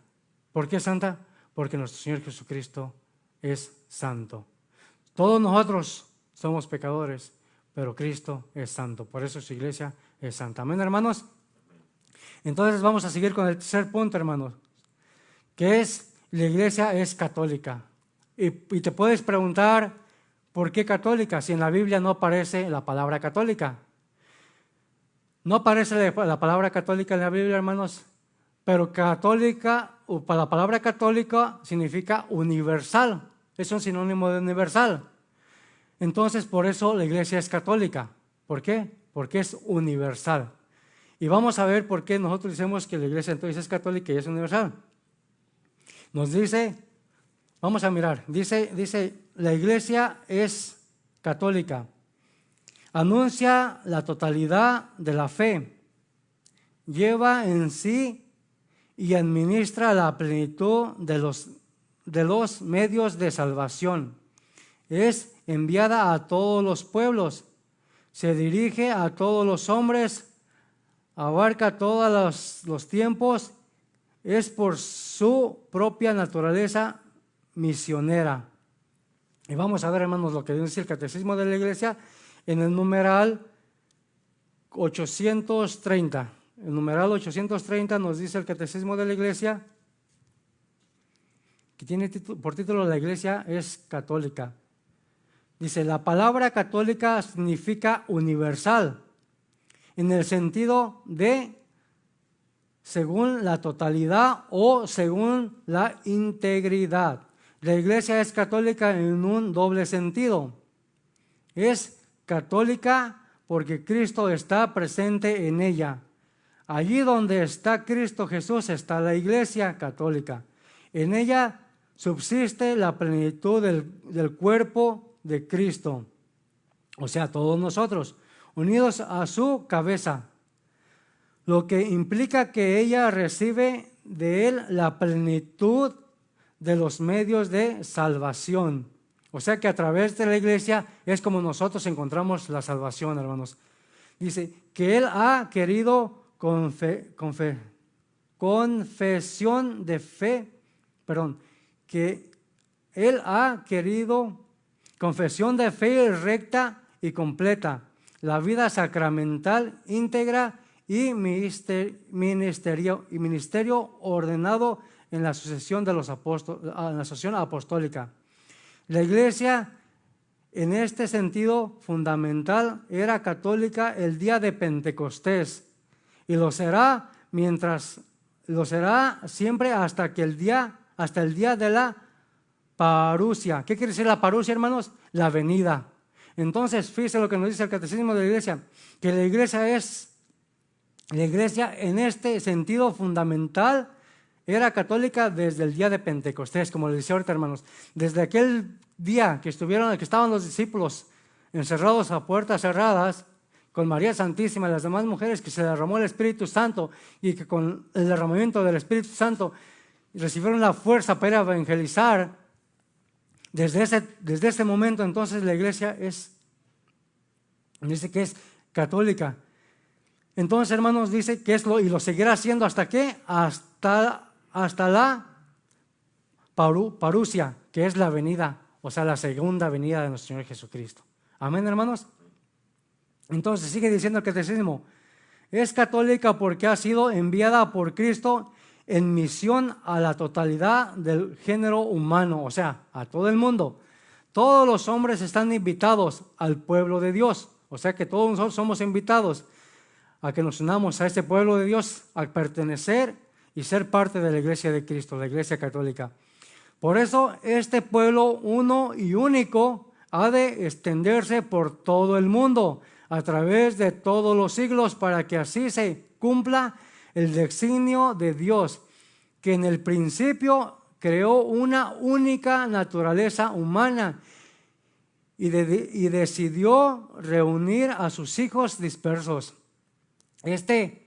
¿Por qué es santa? Porque nuestro Señor Jesucristo es santo. Todos nosotros somos pecadores, pero Cristo es santo. Por eso su iglesia es santa. Amén, hermanos. Entonces vamos a seguir con el tercer punto, hermanos, que es la iglesia es católica. Y te puedes preguntar, ¿por qué católica? Si en la Biblia no aparece la palabra católica. No aparece la palabra católica en la Biblia, hermanos, pero católica, la palabra católica significa universal. Es un sinónimo de universal. Entonces, por eso la iglesia es católica. ¿Por qué? Porque es universal. Y vamos a ver por qué nosotros decimos que la iglesia entonces es católica y es universal. Nos dice, vamos a mirar, dice la iglesia es católica. Anuncia la totalidad de la fe. Lleva en sí y administra la plenitud de los medios de salvación. Es enviada a todos los pueblos, se dirige a todos los hombres, abarca todos los tiempos, es por su propia naturaleza misionera. Y vamos a ver, hermanos, lo que dice el Catecismo de la Iglesia en el numeral 830. El numeral 830 nos dice el Catecismo de la Iglesia, que tiene por título La Iglesia es católica. Dice, la palabra católica significa universal, en el sentido de según la totalidad o según la integridad. La iglesia es católica en un doble sentido. Es católica porque Cristo está presente en ella. Allí donde está Cristo Jesús está la iglesia católica. En ella subsiste la plenitud del cuerpo de Cristo, o sea, todos nosotros, unidos a su cabeza, lo que implica que ella recibe de él la plenitud de los medios de salvación. O sea que a través de la iglesia es como nosotros encontramos la salvación, hermanos. Dice que él ha querido confesión de fe, que él ha querido confesión de fe recta y completa, la vida sacramental íntegra y ministerio ordenado en la sucesión de los apóstoles, en la sucesión apostólica. La iglesia, en este sentido fundamental, era católica el día de Pentecostés y lo será siempre hasta el día de la parusia. ¿Qué quiere decir la parusia, hermanos? La venida. Entonces, fíjense lo que nos dice el catecismo de la iglesia, que la iglesia en este sentido fundamental era católica desde el día de Pentecostés, como les decía ahorita, hermanos. Desde aquel día que estaban los discípulos encerrados a puertas cerradas, con María Santísima y las demás mujeres, que se derramó el Espíritu Santo y que con el derramamiento del Espíritu Santo recibieron la fuerza para evangelizar. Desde ese momento, entonces, la iglesia dice que es católica. Entonces, hermanos, dice que y lo seguirá haciendo ¿hasta qué? Hasta la parusia, que es la venida, o sea, la segunda venida de nuestro Señor Jesucristo. Amén, hermanos. Entonces, sigue diciendo el catecismo, es católica porque ha sido enviada por Cristo en misión a la totalidad del género humano, o sea, a todo el mundo. Todos los hombres están invitados al pueblo de Dios, o sea que todos nosotros somos invitados a que nos unamos a este pueblo de Dios, a pertenecer y ser parte de la iglesia de Cristo, la iglesia católica. Por eso este pueblo uno y único ha de extenderse por todo el mundo, a través de todos los siglos, para que así se cumpla el designio de Dios, que en el principio creó una única naturaleza humana y decidió reunir a sus hijos dispersos. Este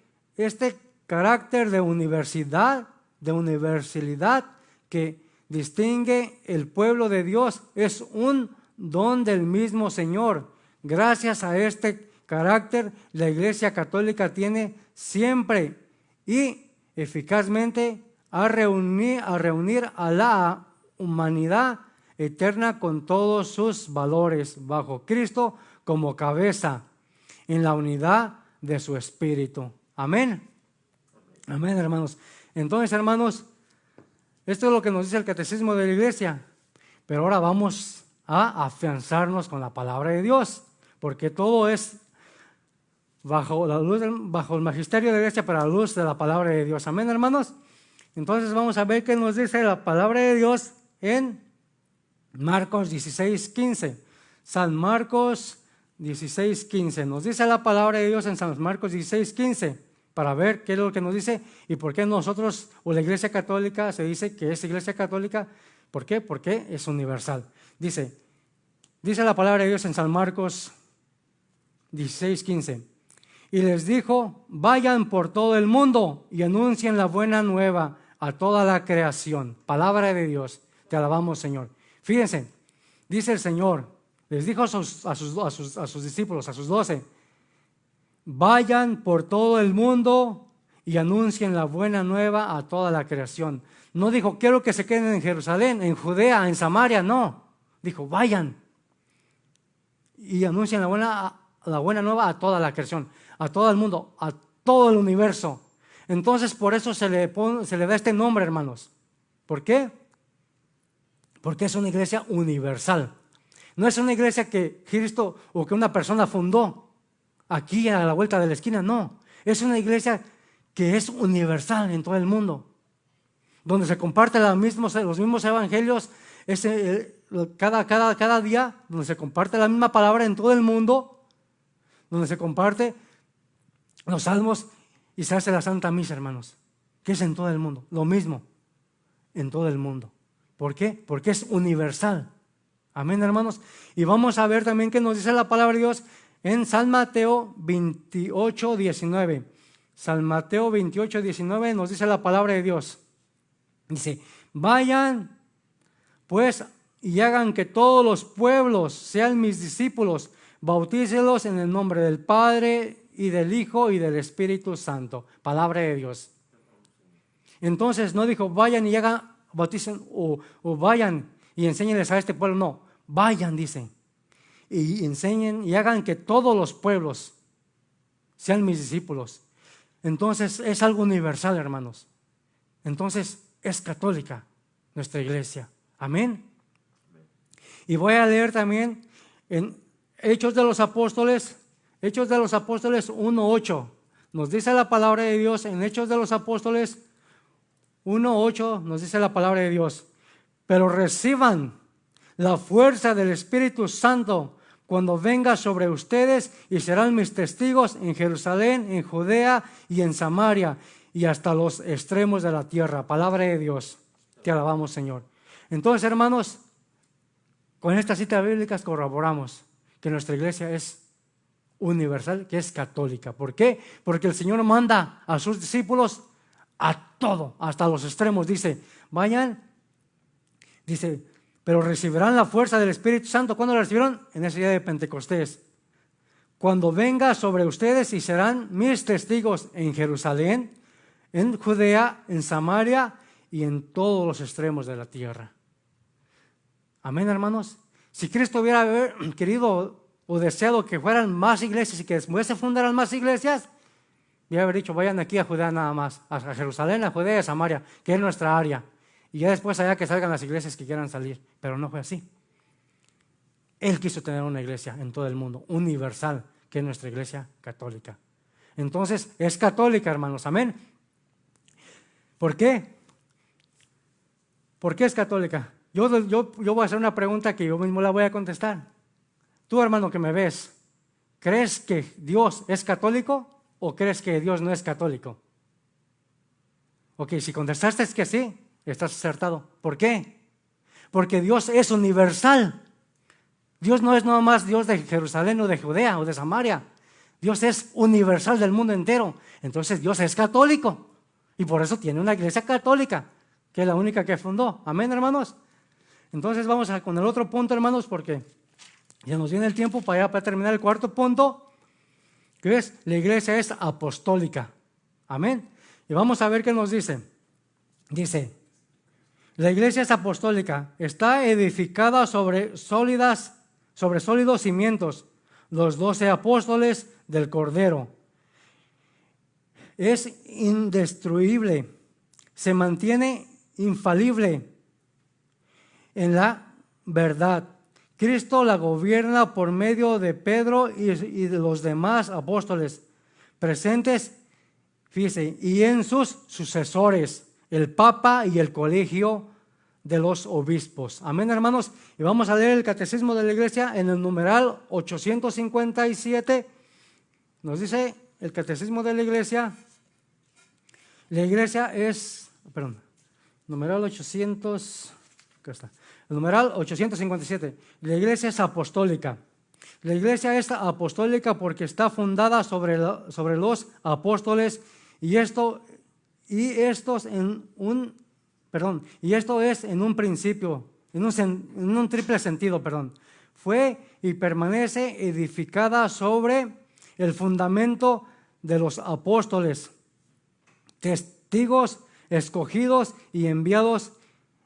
carácter de universalidad que distingue el pueblo de Dios es un don del mismo Señor. Gracias a este carácter, la Iglesia Católica tiene siempre y eficazmente a reunir a la humanidad eterna con todos sus valores, bajo Cristo como cabeza, en la unidad de su Espíritu. Amén. Amén, hermanos. Entonces, hermanos, esto es lo que nos dice el catecismo de la iglesia. Pero ahora vamos a afianzarnos con la palabra de Dios, porque todo es bajo el magisterio de la iglesia, pero a la luz de la palabra de Dios. Amén, hermanos. Entonces vamos a ver qué nos dice la palabra de Dios en Marcos 16:15. San Marcos 16:15. Nos dice la palabra de Dios en San Marcos 16:15, para ver qué es lo que nos dice y por qué nosotros, o la iglesia católica, se dice que es iglesia católica. ¿Por qué? Porque es universal. Dice la palabra de Dios en San Marcos 16:15. Y les dijo, vayan por todo el mundo y anuncien la buena nueva a toda la creación. Palabra de Dios. Te alabamos, Señor. Fíjense, dice el Señor, les dijo a sus discípulos, a sus 12, vayan por todo el mundo y anuncien la buena nueva a toda la creación. No dijo, quiero que se queden en Jerusalén, en Judea, en Samaria, no. Dijo, vayan y anuncien la buena nueva a toda la creación, a todo el mundo, a todo el universo. Entonces, por eso se le da este nombre, hermanos. ¿Por qué? Porque es una iglesia universal. No es una iglesia que Cristo o que una persona fundó aquí a la vuelta de la esquina, no. Es una iglesia que es universal en todo el mundo, donde se comparten los mismos evangelios cada día, donde se comparte la misma palabra en todo el mundo, donde se comparte los salmos y se hace la Santa Misa, hermanos, que es en todo el mundo, lo mismo en todo el mundo. ¿Por qué? Porque es universal. Amén, hermanos. Y vamos a ver también qué nos dice la palabra de Dios en San Mateo 28:19. San Mateo 28:19 nos dice la palabra de Dios. Dice, vayan pues y hagan que todos los pueblos sean mis discípulos, bautícelos en el nombre del Padre y del Hijo y del Espíritu Santo. Palabra de Dios. Entonces no dijo vayan y hagan, bauticen o vayan y enséñenles a este pueblo, no, vayan, dice, y enseñen y hagan que todos los pueblos sean mis discípulos. Entonces es algo universal, hermanos. Entonces es católica nuestra iglesia. Amén. Y voy a leer también en Hechos de los Apóstoles 1:8. Nos dice la palabra de Dios en Hechos de los Apóstoles 1:8, nos dice la palabra de Dios: pero reciban la fuerza del Espíritu Santo cuando venga sobre ustedes, y serán mis testigos en Jerusalén, en Judea y en Samaria, y hasta los extremos de la tierra. Palabra de Dios. Te alabamos, Señor. Entonces, hermanos, con estas citas bíblicas corroboramos que nuestra iglesia es universal, que es católica. ¿Por qué? Porque el Señor manda a sus discípulos a todo, hasta los extremos. Dice, vayan, dice, pero recibirán la fuerza del Espíritu Santo. ¿Cuándo la recibieron? En ese día de Pentecostés. Cuando venga sobre ustedes, y serán mis testigos en Jerusalén, en Judea, en Samaria y en todos los extremos de la tierra. Amén, hermanos. Si Cristo hubiera querido o deseado que fueran más iglesias y que después se fundaran más iglesias, hubiera haber dicho, vayan aquí a Judea nada más, a Jerusalén, a Judea y a Samaria, que es nuestra área. Y ya después allá que salgan las iglesias que quieran salir. Pero no fue así. Él quiso tener una iglesia en todo el mundo, universal, que es nuestra iglesia católica. Entonces, es católica, hermanos. Amén. ¿Por qué? ¿Por qué es católica? Yo voy a hacer una pregunta que yo mismo la voy a contestar. Tú, hermano, que me ves, ¿crees que Dios es católico o crees que Dios no es católico? Ok, si contestaste es que sí, estás acertado. ¿Por qué? Porque Dios es universal. Dios no es nada más Dios de Jerusalén o de Judea o de Samaria. Dios es universal del mundo entero. Entonces Dios es católico. Y por eso tiene una iglesia católica, que es la única que fundó. Amén, hermanos. Entonces vamos con el otro punto, hermanos, porque ya nos viene el tiempo para terminar el cuarto punto, que es la iglesia es apostólica. Amén. Y vamos a ver qué nos dice. Dice, la iglesia es apostólica, está edificada sobre sólidos cimientos, los 12 apóstoles del Cordero. Es indestruible, se mantiene infalible en la verdad. Cristo la gobierna por medio de Pedro y de los demás apóstoles presentes, fíjense, y en sus sucesores, el Papa y el colegio de los obispos. Amén, hermanos. Y vamos a leer el Catecismo de la Iglesia en el numeral 857. Nos dice el Catecismo de la Iglesia es, numeral 800, acá está. El numeral 857. La iglesia es apostólica. La iglesia es apostólica porque está fundada sobre los apóstoles, y esto es en un principio, en un triple sentido, Fue y permanece edificada sobre el fundamento de los apóstoles, testigos escogidos y enviados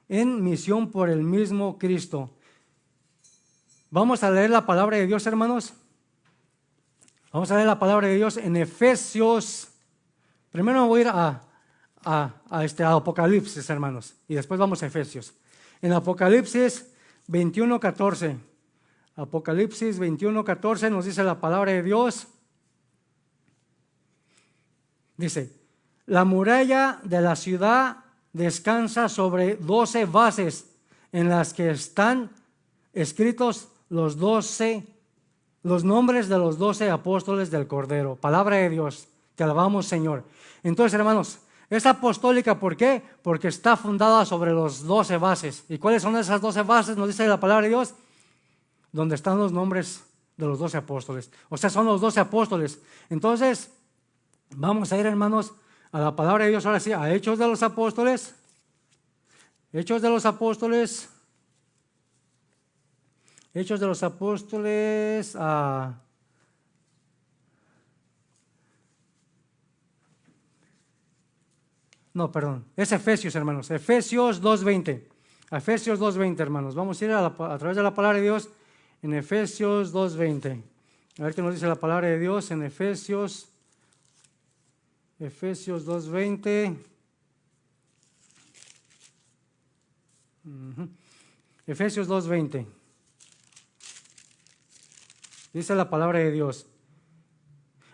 en misión por el mismo Cristo. Vamos a leer la palabra de Dios, hermanos. Vamos a leer la palabra de Dios en Efesios. Primero voy a ir a Apocalipsis, hermanos, y después vamos a Efesios. En Apocalipsis 21:14. Apocalipsis 21:14 nos dice la palabra de Dios. Dice, la muralla de la ciudad descansa sobre 12 bases en las que están escritos los nombres de los 12 apóstoles del Cordero. Palabra de Dios, te alabamos, Señor. Entonces, hermanos, es apostólica, ¿por qué? Porque está fundada sobre los 12 bases. ¿Y cuáles son esas 12 bases? Nos dice la palabra de Dios, donde están los nombres de los 12 apóstoles. O sea, son los 12 apóstoles. Entonces, vamos a ir, hermanos, a la palabra de Dios, ahora sí, a Hechos de los Apóstoles. Hechos de los Apóstoles. Hechos de los Apóstoles. Es Efesios, hermanos. Efesios 2:20. Efesios 2:20, hermanos. Vamos a ir a través de la palabra de Dios en Efesios 2:20. A ver qué nos dice la palabra de Dios en Efesios 2:20. Efesios 2:20. Dice la palabra de Dios.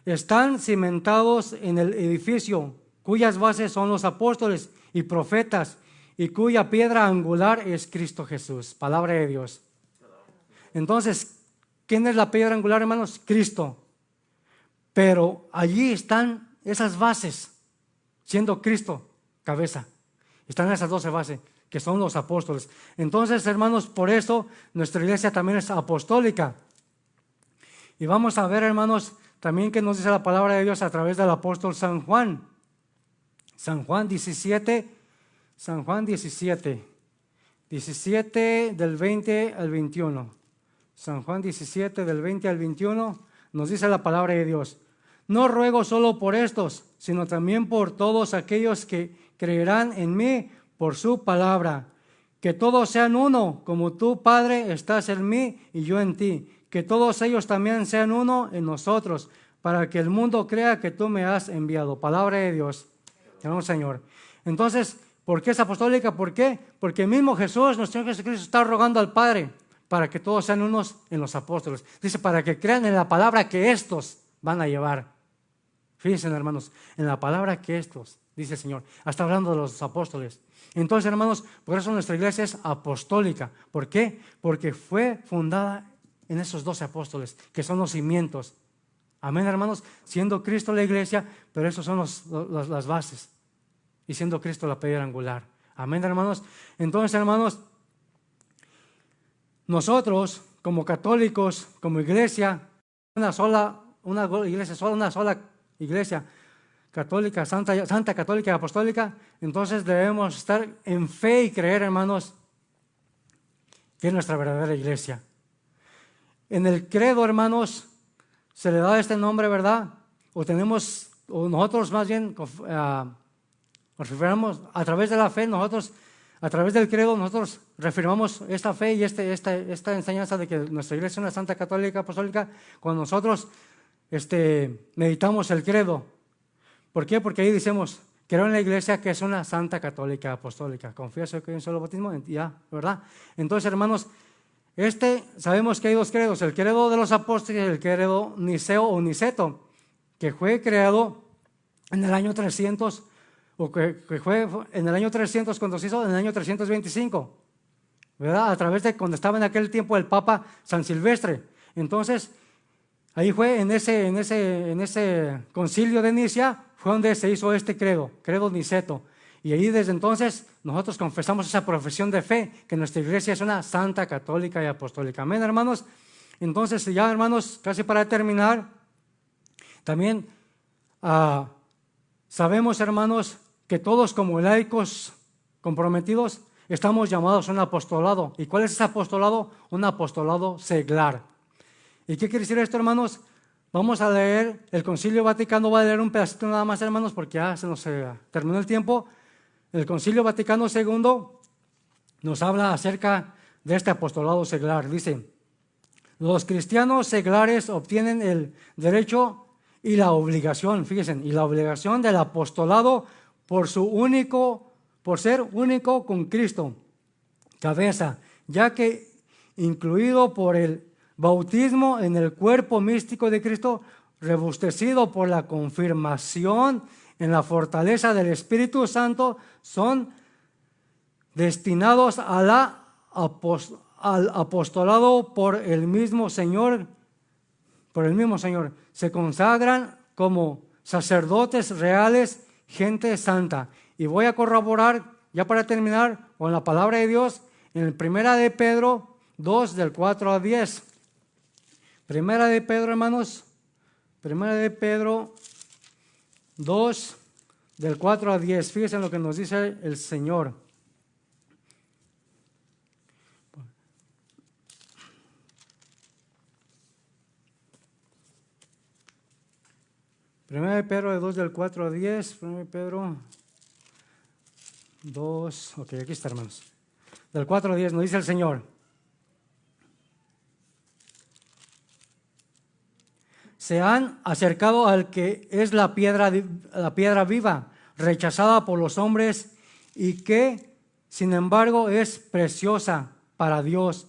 Están cimentados en el edificio, cuyas bases son los apóstoles y profetas, y cuya piedra angular es Cristo Jesús. Palabra de Dios. Entonces, ¿quién es la piedra angular, hermanos? Cristo. Pero allí están esas bases, siendo Cristo cabeza. Están esas 12 bases, que son los apóstoles. Entonces, hermanos, por eso nuestra iglesia también es apostólica. Y vamos a ver, hermanos, también que nos dice la palabra de Dios a través del apóstol San Juan. San Juan 17, del 20 al 21. San Juan 17, del 20 al 21, nos dice la palabra de Dios. No ruego solo por estos, sino también por todos aquellos que creerán en mí por su palabra. Que todos sean uno, como tú, Padre, estás en mí y yo en ti. Que todos ellos también sean uno en nosotros, para que el mundo crea que tú me has enviado. Palabra de Dios. Tenemos, Señor. Entonces, ¿por qué es apostólica? ¿Por qué? Porque el mismo Jesús, nuestro Señor Jesucristo, está rogando al Padre para que todos sean unos en los apóstoles. Dice, para que crean en la palabra que estos van a llevar. Fíjense, hermanos, en la palabra que estos, dice el Señor. Está hablando de los apóstoles. Entonces, hermanos, por eso nuestra iglesia es apostólica. ¿Por qué? Porque fue fundada en esos 12 apóstoles, que son los cimientos. Amén, hermanos, siendo Cristo la iglesia, pero esos son las bases, y siendo Cristo la piedra angular. Amén, hermanos. Entonces, hermanos, nosotros como católicos, como iglesia, una sola iglesia católica, santa católica y apostólica, entonces debemos estar en fe y creer, hermanos, que es nuestra verdadera iglesia. En el credo, hermanos, se le da este nombre, ¿verdad? O nosotros más bien nos referimos a través de la fe, a través del credo, nosotros reafirmamos esta fe y esta enseñanza de que nuestra iglesia es una santa católica apostólica cuando nosotros meditamos el credo. ¿Por qué? Porque ahí decimos, creo en la iglesia que es una santa católica apostólica. Confieso que hay un solo bautismo, ya, ¿verdad? Entonces, hermanos, sabemos que hay dos credos, el credo de los apóstoles y el credo niceo o niceto, que fue creado en el año 300, o que fue en el año 300 cuando se hizo, en el año 325, ¿verdad? A través de cuando estaba en aquel tiempo el Papa San Silvestre. Entonces, ahí fue en ese concilio de Nicea, fue donde se hizo este credo niceto. Y ahí desde entonces nosotros confesamos esa profesión de fe, que nuestra iglesia es una santa católica y apostólica. Amén, hermanos. Entonces ya, hermanos, casi para terminar, también sabemos, hermanos, que todos como laicos comprometidos estamos llamados a un apostolado. ¿Y cuál es ese apostolado? Un apostolado seglar. ¿Y qué quiere decir esto, hermanos? Vamos a leer el Concilio Vaticano, voy a leer un pedacito nada más, hermanos, porque ya se nos terminó el tiempo. El Concilio Vaticano II nos habla acerca de este apostolado seglar. Dice, los cristianos seglares obtienen el derecho y la obligación, fíjense, y la obligación del apostolado por ser único con Cristo, cabeza, ya que incluido por el bautismo en el cuerpo místico de Cristo, rebustecido por la confirmación en la fortaleza del Espíritu Santo, son destinados al apostolado por el mismo Señor. Se consagran como sacerdotes reales, gente santa. Y voy a corroborar, ya para terminar, con la palabra de Dios, en 1 de Pedro 2, del 4 a 10. Primera de Pedro, hermanos, 1 de Pedro 2, del 4 a 10. Fíjense en lo que nos dice el Señor. Primera de Pedro 2, del 4 a 10. Primera de Pedro 2, ok, aquí está, hermanos. Del 4 a 10 nos dice el Señor. Se han acercado al que es la piedra viva, rechazada por los hombres y que sin embargo, es preciosa para Dios,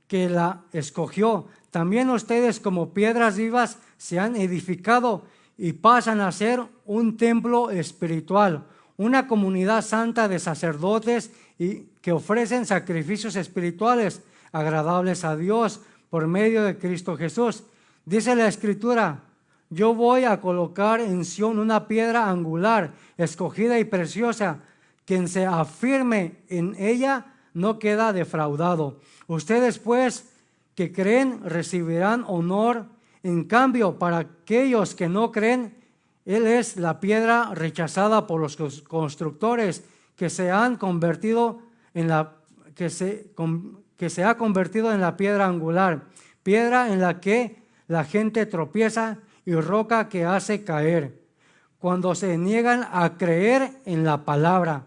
que la escogió. También ustedes, como piedras vivas, se han edificado y pasan a ser un templo espiritual, una comunidad santa de sacerdotes y que ofrecen sacrificios espirituales agradables a Dios por medio de Cristo Jesús. Dice la Escritura: yo voy a colocar en Sión una piedra angular, escogida y preciosa. Quien se afirme en ella no queda defraudado. Ustedes, pues, que creen, recibirán honor. En cambio, para aquellos que no creen, Él es la piedra rechazada por los constructores, que se ha convertido en la piedra angular, piedra en la que la gente tropieza y roca que hace caer cuando se niegan a creer en la palabra.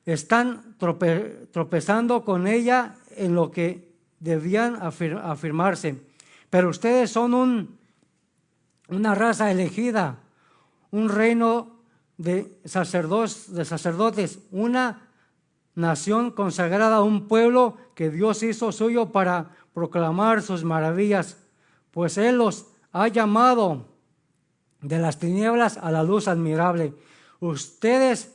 Están tropezando con ella en lo que debían afirmarse. Pero ustedes son una raza elegida, un reino de sacerdotes, una nación consagrada, un pueblo que Dios hizo suyo para proclamar sus maravillas, pues Él los ha llamado de las tinieblas a la luz admirable. Ustedes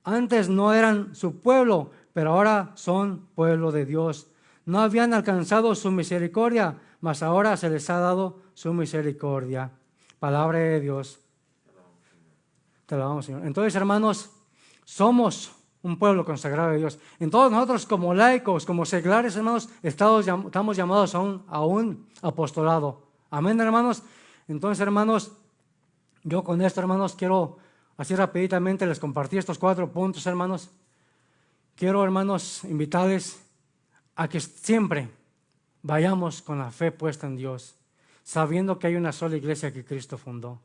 antes no eran su pueblo, pero ahora son pueblo de Dios. No habían alcanzado su misericordia, mas ahora se les ha dado su misericordia. Palabra de Dios. Te alabamos, Señor. Entonces, hermanos, somos un pueblo consagrado de Dios. Entonces nosotros, como laicos, como seglares, hermanos, estamos llamados a un apostolado. Amén, hermanos. Entonces, hermanos, yo con esto, hermanos, quiero así rapiditamente les compartí estos 4 puntos, hermanos. Quiero, hermanos, invitarles a que siempre vayamos con la fe puesta en Dios, sabiendo que hay una sola iglesia que Cristo fundó,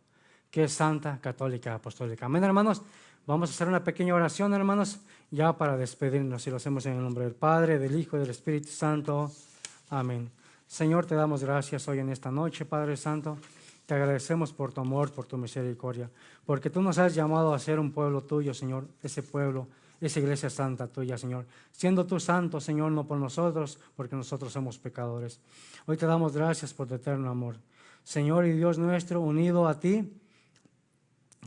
que es santa, católica, apostólica. Amén, hermanos. Vamos a hacer una pequeña oración, hermanos, ya para despedirnos, y lo hacemos en el nombre del Padre, del Hijo y del Espíritu Santo. Amén. Señor, te damos gracias hoy en esta noche, Padre Santo. Te agradecemos por tu amor, por tu misericordia, porque tú nos has llamado a ser un pueblo tuyo, Señor, ese pueblo, esa iglesia santa tuya, Señor. Siendo tú santo, Señor, no por nosotros, porque nosotros somos pecadores. Hoy te damos gracias por tu eterno amor. Señor y Dios nuestro, unido a ti,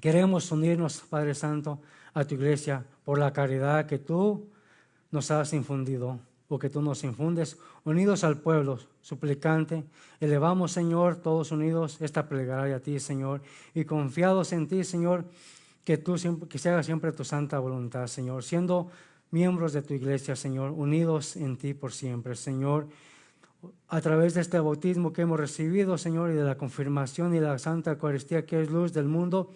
queremos unirnos, Padre Santo, a tu iglesia por la caridad que tú nos has infundido, o que tú nos infundes, unidos al pueblo suplicante. Elevamos, Señor, todos unidos esta plegaria a ti, Señor, y confiados en ti, Señor, que se haga siempre tu santa voluntad, Señor, siendo miembros de tu iglesia, Señor, unidos en ti por siempre, Señor, a través de este bautismo que hemos recibido, Señor, y de la confirmación y la santa Eucaristía, que es luz del mundo.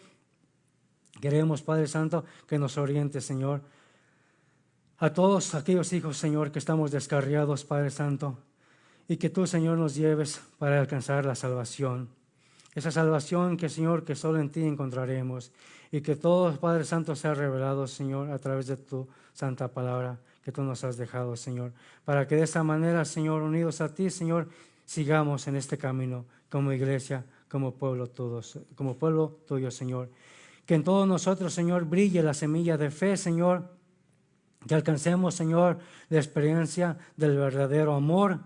Queremos, Padre Santo, que nos oriente, Señor, a todos aquellos hijos, Señor, que estamos descarriados, Padre Santo, y que tú, Señor, nos lleves para alcanzar la salvación. Esa salvación que, Señor, que solo en ti encontraremos, y que todo, Padre Santo, sea revelado, Señor, a través de tu santa palabra que tú nos has dejado, Señor, para que de esta manera, Señor, unidos a ti, Señor, sigamos en este camino como iglesia, como pueblo tuyo, Señor. Que en todos nosotros, Señor, brille la semilla de fe, Señor, que alcancemos, Señor, la experiencia del verdadero amor,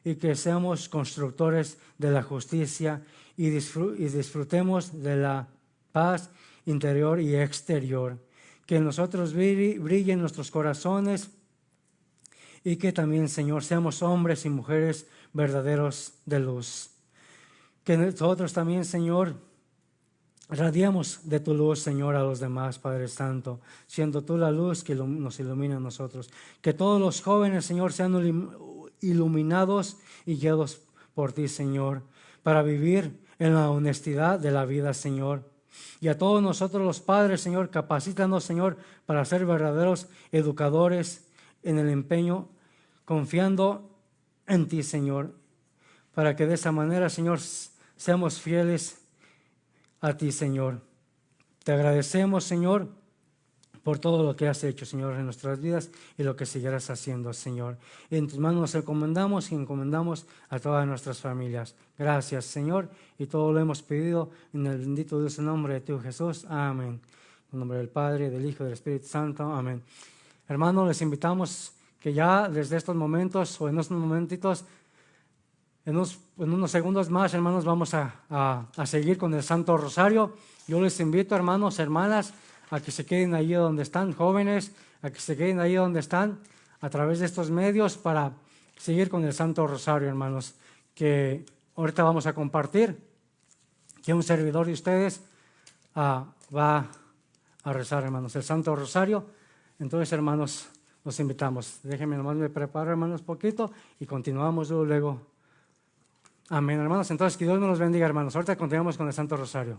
y que seamos constructores de la justicia y disfrutemos de la paz interior y exterior. Que en nosotros brillen nuestros corazones, y que también, Señor, seamos hombres y mujeres verdaderos de luz. Que nosotros también, Señor, radiamos de tu luz, Señor, a los demás, Padre Santo, siendo tú la luz que nos ilumina a nosotros. Que todos los jóvenes, Señor, sean iluminados y guiados por ti, Señor, para vivir en la honestidad de la vida, Señor. Y a todos nosotros los padres, Señor, capacítanos, Señor, para ser verdaderos educadores en el empeño, confiando en ti, Señor, para que de esa manera, Señor, seamos fieles a ti, Señor. Te agradecemos, Señor, por todo lo que has hecho, Señor, en nuestras vidas y lo que seguirás haciendo, Señor. En tus manos nos encomendamos y encomendamos a todas nuestras familias. Gracias, Señor, y todo lo hemos pedido en el bendito dulce nombre de tu Jesús. Amén. En nombre del Padre, del Hijo y del Espíritu Santo. Amén. Hermanos, les invitamos que ya desde estos momentos o en estos momentitos, en unos segundos más, hermanos, vamos a seguir con el Santo Rosario. Yo les invito, hermanos, hermanas, a que se queden ahí donde están, jóvenes, a que se queden ahí donde están, a través de estos medios, para seguir con el Santo Rosario, hermanos, que ahorita vamos a compartir, que un servidor de ustedes va a rezar, hermanos, el Santo Rosario. Entonces, hermanos, los invitamos. Déjenme nomás me preparo, hermanos, poquito y continuamos luego. Amén, hermanos. Entonces, que Dios nos los bendiga, hermanos. Ahorita continuamos con el Santo Rosario.